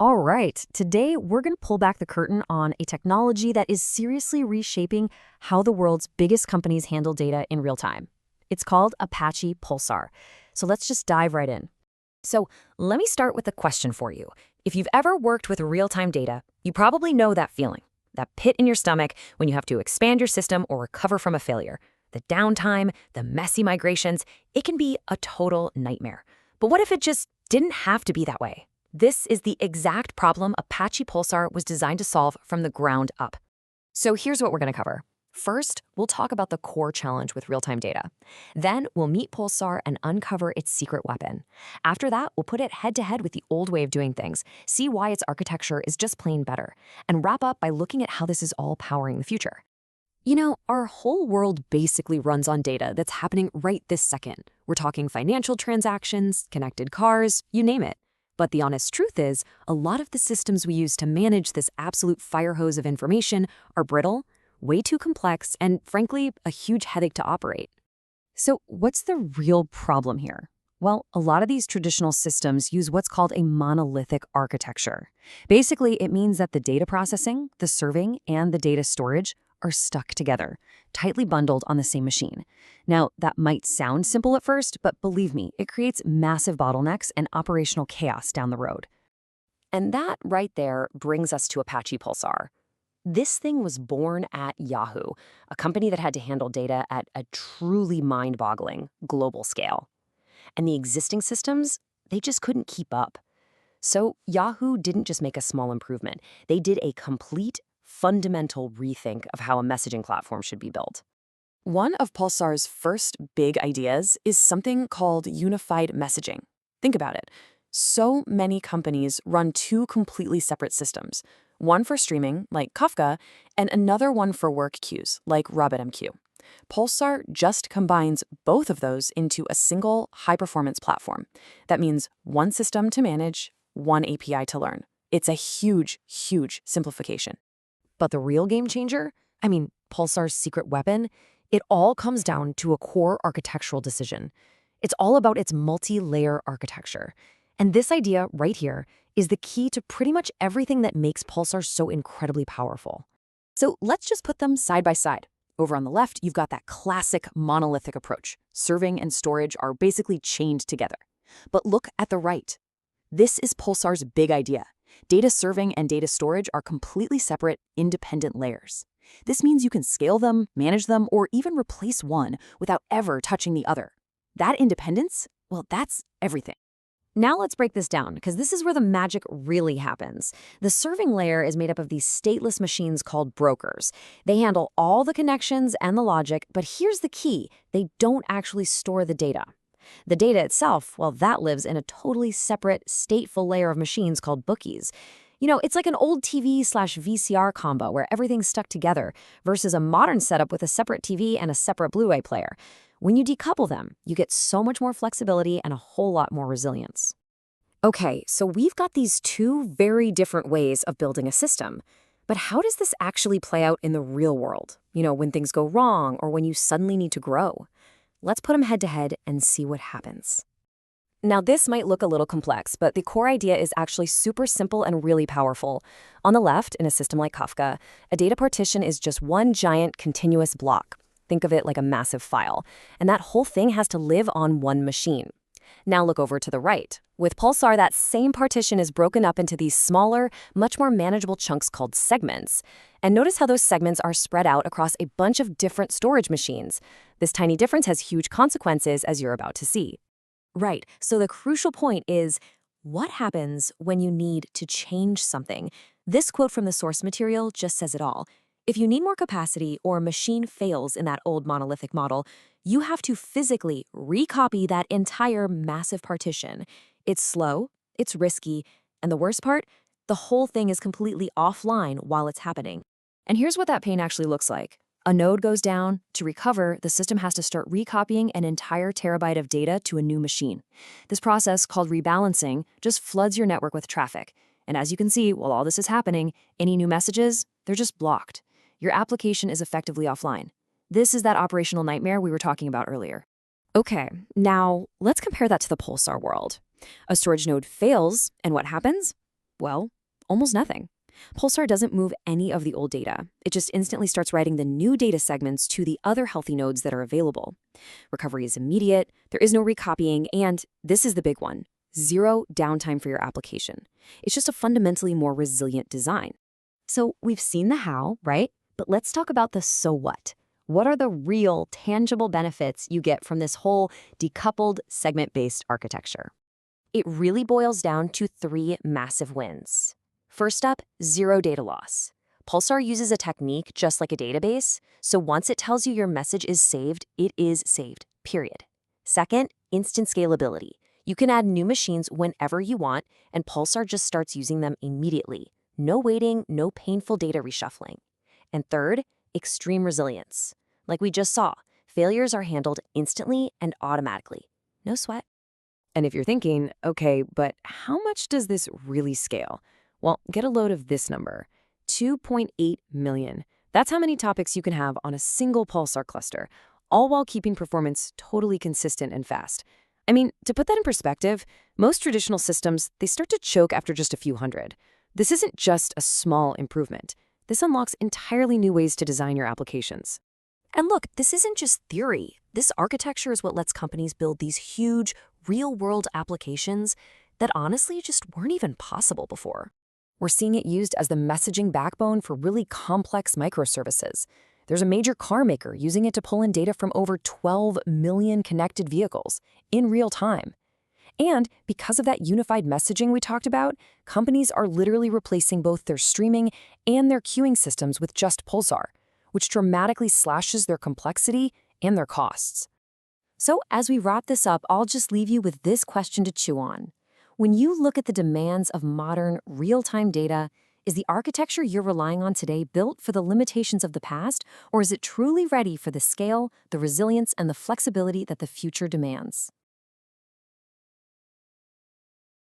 All right, today we're going to pull back the curtain on a technology that is seriously reshaping how the world's biggest companies handle data in real time. It's called Apache Pulsar. So let's just dive right in. So let me start with a question for you. If you've ever worked with real-time data, you probably know that feeling, that pit in your stomach when you have to expand your system or recover from a failure. The downtime, the messy migrations, it can be a total nightmare. But what if it just didn't have to be that way? This is the exact problem Apache Pulsar was designed to solve from the ground up. So here's what we're going to cover. First, we'll talk about the core challenge with real-time data. Then we'll meet Pulsar and uncover its secret weapon. After that, we'll put it head-to-head with the old way of doing things, see why its architecture is just plain better, and wrap up by looking at how this is all powering the future. You know, our whole world basically runs on data that's happening right this second. We're talking financial transactions, connected cars, you name it. But the honest truth is, a lot of the systems we use to manage this absolute fire hose of information are brittle, way too complex, and frankly, a huge headache to operate. So what's the real problem here? Well, a lot of these traditional systems use what's called a monolithic architecture. Basically, it means that the data processing, the serving, and the data storage are stuck together, tightly bundled on the same machine. Now, that might sound simple at first, but believe me, it creates massive bottlenecks and operational chaos down the road. And that right there brings us to Apache Pulsar. This thing was born at Yahoo, a company that had to handle data at a truly mind-boggling global scale. And the existing systems, they just couldn't keep up. So Yahoo didn't just make a small improvement. They did a complete, fundamental rethink of how a messaging platform should be built. One of Pulsar's first big ideas is something called unified messaging. Think about it. So many companies run two completely separate systems, one for streaming, like Kafka, and another one for work queues, like RabbitMQ. Pulsar just combines both of those into a single high-performance platform. That means one system to manage, one API to learn. It's a huge, huge simplification. But the real game changer, Pulsar's secret weapon, it all comes down to a core architectural decision. It's all about its multi-layer architecture. And this idea right here is the key to pretty much everything that makes Pulsar so incredibly powerful. So let's just put them side by side. Over on the left, you've got that classic monolithic approach. Serving and storage are basically chained together. But look at the right. This is Pulsar's big idea. Data serving and data storage are completely separate, independent layers. This means you can scale them, manage them, or even replace one without ever touching the other. That independence, well, that's everything. Now let's break this down, because this is where the magic really happens. The serving layer is made up of these stateless machines called brokers. They handle all the connections and the logic, but here's the key. They don't actually store the data. The data itself, well, that lives in a totally separate, stateful layer of machines called bookies. You know, it's like an old TV/VCR combo where everything's stuck together versus a modern setup with a separate TV and a separate Blu-ray player. When you decouple them, you get so much more flexibility and a whole lot more resilience. Okay, so we've got these two very different ways of building a system. But how does this actually play out in the real world? You know, when things go wrong or when you suddenly need to grow? Let's put them head-to-head and see what happens. Now, this might look a little complex, but the core idea is actually super simple and really powerful. On the left, in a system like Kafka, a data partition is just one giant continuous block. Think of it like a massive file. And that whole thing has to live on one machine. Now look over to the right. With Pulsar, that same partition is broken up into these smaller, much more manageable chunks called segments. And notice how those segments are spread out across a bunch of different storage machines. This tiny difference has huge consequences, as you're about to see. Right, so the crucial point is, what happens when you need to change something? This quote from the source material just says it all. If you need more capacity or a machine fails in that old monolithic model, you have to physically recopy that entire massive partition. It's slow, it's risky, and the worst part, the whole thing is completely offline while it's happening. And here's what that pain actually looks like. A node goes down. To recover, the system has to start recopying an entire terabyte of data to a new machine. This process, called rebalancing, just floods your network with traffic. And as you can see, while all this is happening, any new messages, they're just blocked. Your application is effectively offline. This is that operational nightmare we were talking about earlier. Okay, now let's compare that to the Pulsar world. A storage node fails, and what happens? Well, almost nothing. Pulsar doesn't move any of the old data. It just instantly starts writing the new data segments to the other healthy nodes that are available. Recovery is immediate, there is no recopying, and this is the big one, zero downtime for your application. It's just a fundamentally more resilient design. So we've seen the how, right? But let's talk about the so what. What are the real, tangible benefits you get from this whole decoupled, segment-based architecture? It really boils down to three massive wins. First up, zero data loss. Pulsar uses a technique just like a database, so once it tells you your message is saved, it is saved, period. Second, instant scalability. You can add new machines whenever you want, and Pulsar just starts using them immediately. No waiting, no painful data reshuffling. And third, extreme resilience. Like we just saw, failures are handled instantly and automatically. No sweat. And if you're thinking, okay, but how much does this really scale? Well, get a load of this number, 2.8 million. That's how many topics you can have on a single Pulsar cluster, all while keeping performance totally consistent and fast. I mean, to put that in perspective, most traditional systems, they start to choke after just a few hundred. This isn't just a small improvement. This unlocks entirely new ways to design your applications. And look, this isn't just theory. This architecture is what lets companies build these huge, real-world applications that honestly just weren't even possible before. We're seeing it used as the messaging backbone for really complex microservices. There's a major car maker using it to pull in data from over 12 million connected vehicles in real time. And because of that unified messaging we talked about, companies are literally replacing both their streaming and their queuing systems with just Pulsar, which dramatically slashes their complexity and their costs. So as we wrap this up, I'll just leave you with this question to chew on. When you look at the demands of modern, real-time data, is the architecture you're relying on today built for the limitations of the past, or is it truly ready for the scale, the resilience, and the flexibility that the future demands?